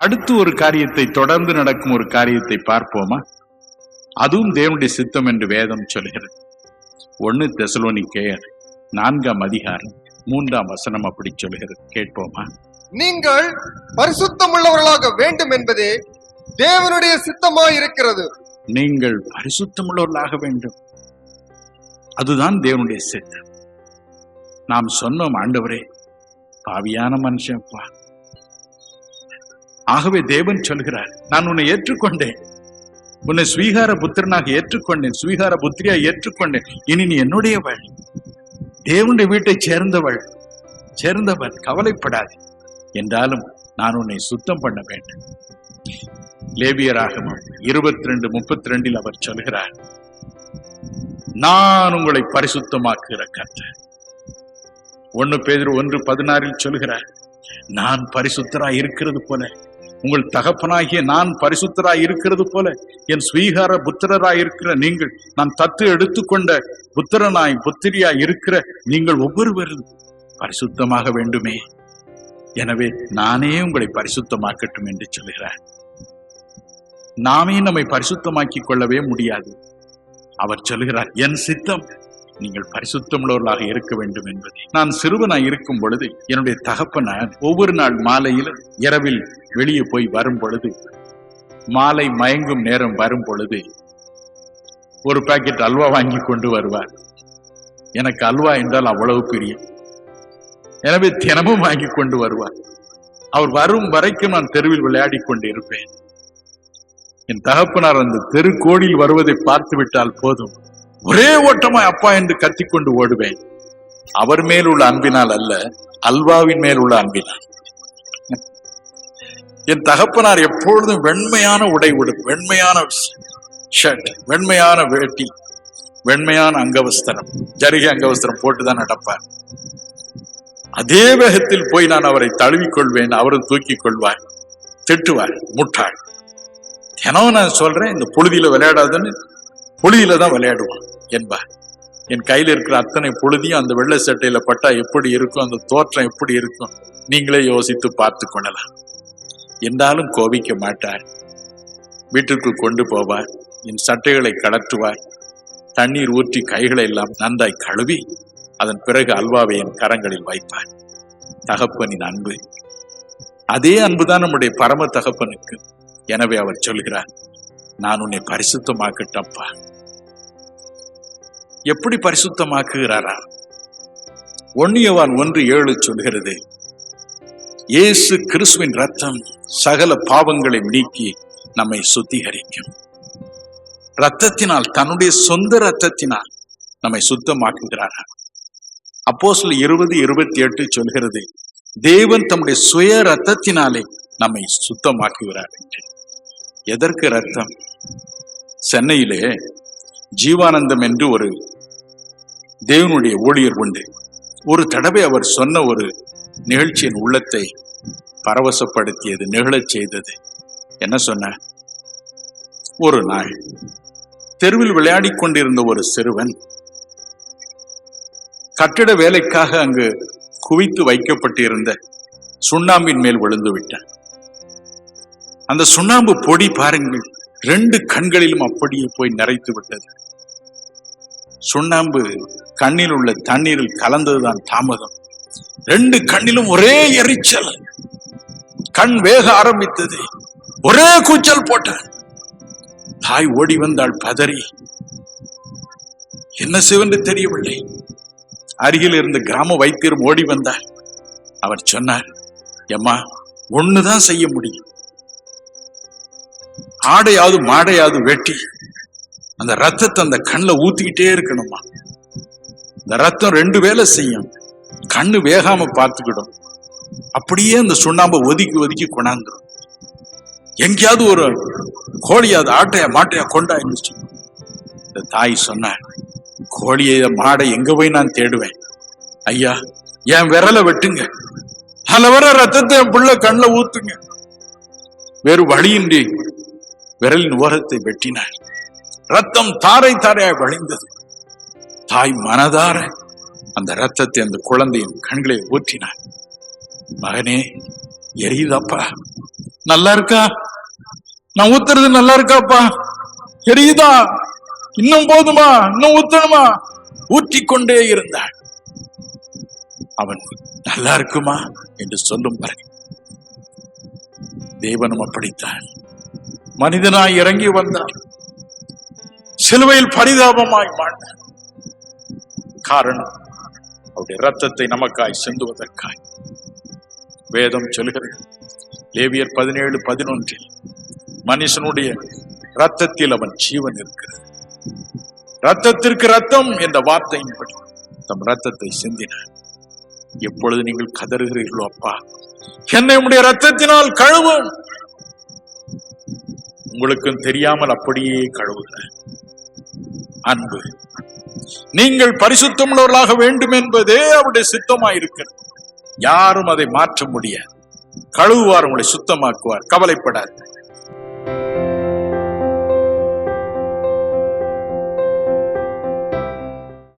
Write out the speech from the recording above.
அடுத்து ஒரு காரியத்தை, தொடர்ந்து நடக்கும் ஒரு காரியத்தை பார்ப்போமா? அதுவும் தேவனுடைய சித்தம் என்று வேதம் சொல்கிறது. 1 தெசலோனிக்கேயர் 4ஆம் அதிகாரம் 3ஆம் வசனம் அப்படி சொல்கிறது. கேட்போமா? நீங்கள் பரிசுத்தம் உள்ளவர்களாக வேண்டும் என்பதே தேவனுடைய சித்தமாய் இருக்கிறது. நீங்கள் பரிசுத்தமுள்ளவர்களாக வேண்டும், அதுதான் தேவனுடைய சித்தம். நாம் சொன்னோம், ஆண்டவரே பாவியான மனுஷன்ப்பா, ஆகவே தேவன் சொல்கிறார், நான் உன்னை ஏற்றுக்கொண்டேன், உன்னை ஸ்வீகார புத்திரனாக ஏற்றுக்கொண்டேன், ஸ்வீகார புத்திரியா ஏற்றுக்கொண்டேன், இனி நீ என்னுடையவள், தேவனுடைய வீட்டை சேர்ந்தவன், கவலைப்படாது, என்றாலும் நான் உன்னை சுத்தம் பண்ண வேண்டும். லேவியராகமம் 22:32 அவர் சொல்கிறார், நான் உங்களை பரிசுத்தமாக்குகிற கர்த்தர். 1 பேதுரு 1:16 சொல்கிறார், நான் பரிசுத்தராய் இருக்கிறது போல, உங்கள் தகப்பனாகிய நான் பரிசுத்தராய் இருக்கிறது போல, என் ஸ்வீகார புத்திரராய் இருக்கிற நீங்கள், நான் தத்து எடுத்துக்கொண்ட புத்திரனாய் புத்திரியாய் இருக்கிற நீங்கள் ஒவ்வொருவரும் பரிசுத்தமாக வேண்டுமே, எனவே நானே உங்களை பரிசுத்தமாக்கட்டும் என்று சொல்கிறார். நாமே நம்மை பரிசுத்தமாக்கிக் கொள்ளவே முடியாது. அவர் சொல்கிறார், என் சித்தம் நீங்கள் பரிசுத்தமுள்ளவர்களாக இருக்க வேண்டும் என்பதை. நான் சிறுவனாய் இருக்கும் பொழுது என்னுடைய தகப்பனார் ஒவ்வொரு நாள் மாலையில் இரவில் வெளியே போய் வரும் பொழுது, மாலை மயங்கும் நேரம் வரும் பொழுது ஒரு பாக்கெட் அல்வா வாங்கி கொண்டு வருவார். எனக்கு அல்வா என்றால் அவ்வளவு பிரியம், எனவே தினமும் வாங்கி கொண்டு வருவார். அவர் வரும் வரைக்கும் நான் தெருவில் விளையாடி கொண்டு இருப்பேன். என் தகப்பனார் அந்த தெருக்கோடியில் வருவதை பார்த்து விட்டால் போதும், ஒரே ஓட்டமாய் அப்பா என்று கத்திக்கொண்டு ஓடுவேன். அவர் மேல் உள்ள அன்பினால் அல்ல, அல்வாவின் மேல் உள்ள அன்பினால். என் தகப்பனார் எப்பொழுதும் வெண்மையான உடை உடும், வெண்மையான ஷர்ட், வெண்மையான வேட்டி, வெண்மையான அங்கவஸ்திரம், ஜரிகை அங்கவஸ்திரம் போட்டுதான் நடப்பார். அதே வேகத்தில் போய் நான் அவரை தழுவிக்கொள்வேன், அவரும் தூக்கிக் கொள்வார், திட்டுவார், முட்டாள். தினம் நான் சொல்றேன், இந்த புழுதியில விளையாடாதுன்னு, புழுதியில தான் விளையாடுவான் என்பார். என் கையில இருக்கிற அத்தனை புழுதியும் அந்த வெள்ளை சட்டையில பட்டா எப்படி இருக்கும், அந்த தோற்றம் எப்படி இருக்கும், நீங்களே யோசித்து பார்த்து கொள்ளலாம். என்றாலும் கோபிக்க மாட்டார். வீட்டிற்கு கொண்டு போவார், என் சட்டைகளை கலற்றுவார், தண்ணீர் ஊற்றி கைகளை எல்லாம் நன்றாய் கழுவி அதன் பிறகு அல்வாவை என் கரங்களில் வைப்பார். தகப்பனின் அன்பு, அதே அன்புதான் நம்முடைய பரம தகப்பனுக்கு. எனவே அவர் சொல்கிறார், நான் உன்னை பரிசுத்தமாக்கட்டப்பா. எப்படி பரிசுத்தமாக்குகிறாரா? 1 யோவான் 1:7 சொல்கிறது, இயேசு கிறிஸ்துவின் ரத்தம் சகல பாவங்களை நீக்கி நம்மை சுத்திகரிக்கும். ரத்தத்தினால், தன்னுடைய சொந்த ரத்தத்தினால் நம்மை சுத்தமாக்குகிறாரா? அப்போஸ்தலர் 20:28 சொல்கிறது, தேவன் தம்முடைய சுய ரத்தத்தினாலே நம்மை சுத்தமாக்குகிறார் என்று. எதற்கு ரத்தம்? சென்னையிலே ஜீவானந்தம் என்று ஒரு தேவனுடைய ஊழியர் உண்டு. ஒரு தடவை அவர் சொன்ன ஒரு நிகழ்ச்சியின் உள்ளத்தை பரவசப்படுத்தியது, நிகழச் செய்தது. என்ன சொன்னார்? ஒரு நாள் தெருவில் விளையாடி கொண்டிருந்த ஒரு சிறுவன் கட்டிட வேலைக்காக அங்கு குவித்து வைக்கப்பட்டிருந்த சுண்ணாம்பின் மேல் விழுந்து விட்டான். அந்த சுண்ணாம்பு பொடி பாருங்கள், 2 கண்களிலும் அப்படியே போய் நிறைத்து விட்டது. சுண்ணாம்பு கண்ணில் உள்ள தண்ணீரில் கலந்ததுதான் தாமதம். 2 கண்ணிலும் ஒரே எரிச்சல், கண் வேக ஆரம்பித்தது, ஒரே கூச்சல் போட்டார். தாய் ஓடி வந்தாள் பதறி. என்ன செய்வென்று தெரியவில்லை. அருகில் இருந்த கிராம வைத்தியரும் ஓடி வந்தார். அவர் சொன்னார், எம்மா, ஒண்ணுதான் செய்ய முடியும், ஆடையாவது மாடையாவது வெட்டி அந்த ரத்தத்தை அந்த கண்ணில் ஊத்திக்கிட்டே இருக்கணுமா. இந்த ரத்தம் 2 வேலை செய்யும், கண்ணு வேகாம பார்த்துக்கிடும், அப்படியே அந்த சுண்ணாம்பை ஒதுக்கி ஒதுக்கி கொண்டாந்துடும். எங்கேயாவது ஒரு கோழியாவது ஆட்டையா மாட்டையா கொண்டா இருந்துச்சு. இந்த தாய் சொன்னார், கோழிய மாடை எங்க போய் நான் தேடுவேன், ஐயா என் விரலை வெட்டுங்க, அதுல வர ரத்தத்தை என் பிள்ளை கண்ணில் ஊத்துங்க. வேறு வழியின்றி விரலின் ஓரத்தை வெட்டினார். ரத்தம் தாரை தாரையாய் வழிந்தது. தாய் மனதார அந்த ரத்தத்தை அந்த குழந்தையின் கண்களை ஊற்றினார். மகனே, எரியுதப்பா, நல்லா இருக்கா? நான் ஊத்துறது நல்லா இருக்காப்பா? எரியுதா? இன்னும் போதுமா? இன்னும் ஊத்தணுமா? ஊற்றிக்கொண்டே இருந்தாள். அவன் நல்லா இருக்குமா என்று சொல்லும் பிறகு தேவனும் அப்படித்தான் மனிதனாய் இறங்கி வந்தார். சிலுவையில் பரிதாபமாய் வாழ்ந்தார். காரணம் அவருடைய ரத்தத்தை நமக்காய் சிந்துவதற்காய். வேதம் சொல்கிறது லேவியர் 17:11 மனுஷனுடைய ரத்தத்தில் அவன் ஜீவன் இருக்கிறது. ரத்தத்திற்கு ரத்தம் என்ற வார்த்தையின்படி தம் ரத்தத்தை சிந்தினார். எப்பொழுது நீங்கள் கதறுகிறீர்களோ, அப்பா என்னை உம்முடைய ரத்தத்தினால் கழுவும், உங்களுக்கும் தெரியாமல் அப்படியே கழுவுகிறார். அன்பு, நீங்கள் பரிசுத்தமுள்ளவர்களாக வேண்டும் என்பதே அவருடைய சித்தமாயிருக்கிறது. யாரும் அதை மாற்ற முடியாது. கழுவுவார், உங்களை சுத்தமாக்குவார். கவலைப்படாது.